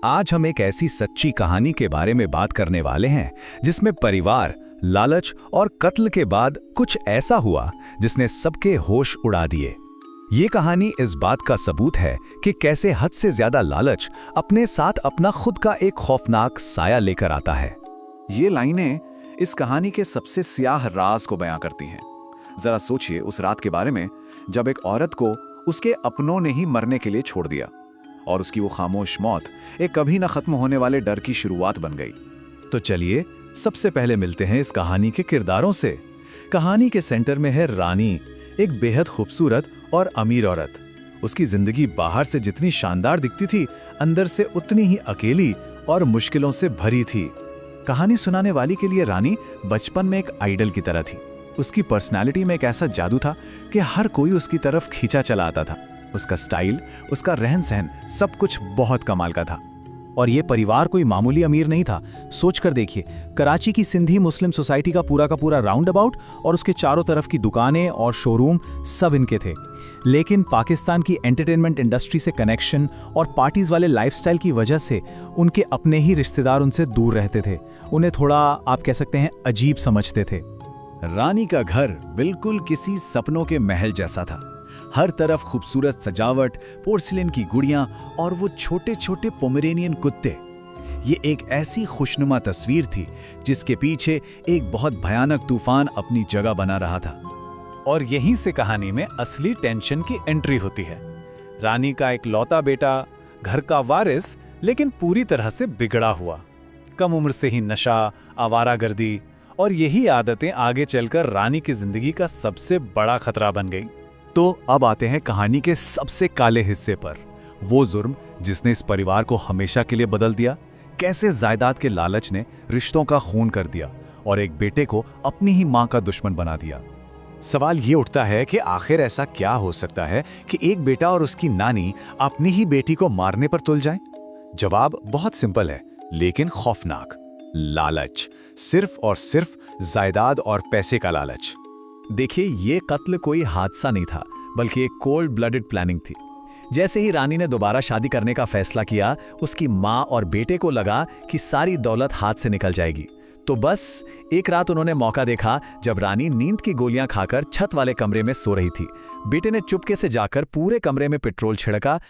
आज हम एक ऐसी सच्ची कहानी के बारे में बात करने वाले हैं जिसमें परिवार, लालच और कत्ल के बाद कुछ ऐसा हुआ जिसने सबके होश उड़ा दिए। ये कहानी इस बात का सबूत है कि कैसे हद से ज्यादा लालच अपने साथ अपना खुद का एक खौफनाक साया लेकर आता है। ये लाइनें इस कहानी के सबसे स्याह राज को बयां करती हैं। जरा सोचिए उस रात के बारे में जब एक औरत को उसके अपनों ने ही मरने के लिए छोड़ दिया और उसकी वो खामोश मौत एक कभी न खत्म होने वाले डर की शुरुआत बन गई। तो चलिए सबसे पहले मिलते हैं इस कहानी के किरदारों से। कहानी के सेंटर में है रानी, एक बेहद खूबसूरत और अमीर औरत। उसकी जिंदगी बाहर से जितनी शानदार दिखती थी, अंदर से उतनी ही अकेली और मुश्किलों से भरी थी। कहानी सुनाने वाली के लिए रानी बचपन में एक आइडल की तरह थी। उसकी पर्सनालिटी में एक ऐसा जादू था कि हर कोई उसकी तरफ खींचा चला आता था। उसका स्टाइल, उसका रहन सहन, सब कुछ बहुत कमाल का था। और ये परिवार कोई मामूली अमीर नहीं था। सोच कर देखिए, कराची की सिंधी मुस्लिम सोसाइटी का पूरा राउंड अबाउट और उसके चारों तरफ की दुकानें और शोरूम सब इनके थे। लेकिन पाकिस्तान की एंटरटेनमेंट इंडस्ट्री से कनेक्शन और पार्टीज वाले लाइफस्टाइल की वजह से उनके अपने ही रिश्तेदार उनसे दूर रहते थे। उन्हें थोड़ा, आप कह सकते हैं, अजीब समझते थे। रानी का घर बिल्कुल किसी सपनों के महल जैसा था। हर तरफ खूबसूरत सजावट, पोर्सिलेन की गुड़ियां और वो छोटे छोटे पोमेरेनियन कुत्ते। ये एक ऐसी खुशनुमा तस्वीर थी जिसके पीछे एक बहुत भयानक तूफान अपनी जगह बना रहा था। और यहीं से कहानी में असली टेंशन की एंट्री होती है। रानी का एक लौता बेटा, घर का वारिस, लेकिन पूरी तरह से बिगड़ा हुआ। कम उम्र से ही नशा, आवारागर्दी और यही आदतें आगे चलकर रानी की जिंदगी का सबसे बड़ा खतरा बन गई। तो अब आते हैं कहानी के सबसे काले हिस्से पर, वो जुर्म जिसने इस परिवार को हमेशा के लिए बदल दिया। कैसे जायदाद के लालच ने रिश्तों का खून कर दिया और एक बेटे को अपनी ही मां का दुश्मन बना दिया। सवाल ये उठता है कि आखिर ऐसा क्या हो सकता है कि एक बेटा और उसकी नानी अपनी ही बेटी को मारने पर तुल जाएं? जवाब बहुत सिंपल है, लेकिन खौफनाक। लालच, सिर्फ और सिर्फ जायदाद और पैसे का लालच। देखिए, ये कत्ल कोई हादसा नहीं था, बल्कि एक कोल्ड ब्लडेड प्लानिंग थी। जैसे ही रानी ने दोबारा शादी करने का फैसला किया, उसकी माँ और बेटे को लगा कि सारी दौलत हाथ से निकल जाएगी। तो बस एक रात उन्होंने मौका देखा जब रानी नींद की गोलियां खाकर छत वाले कमरे में सो रही थी। बेटे ने चुपके से जाकर पूरे कमरे में पेट्रोल छिड़का,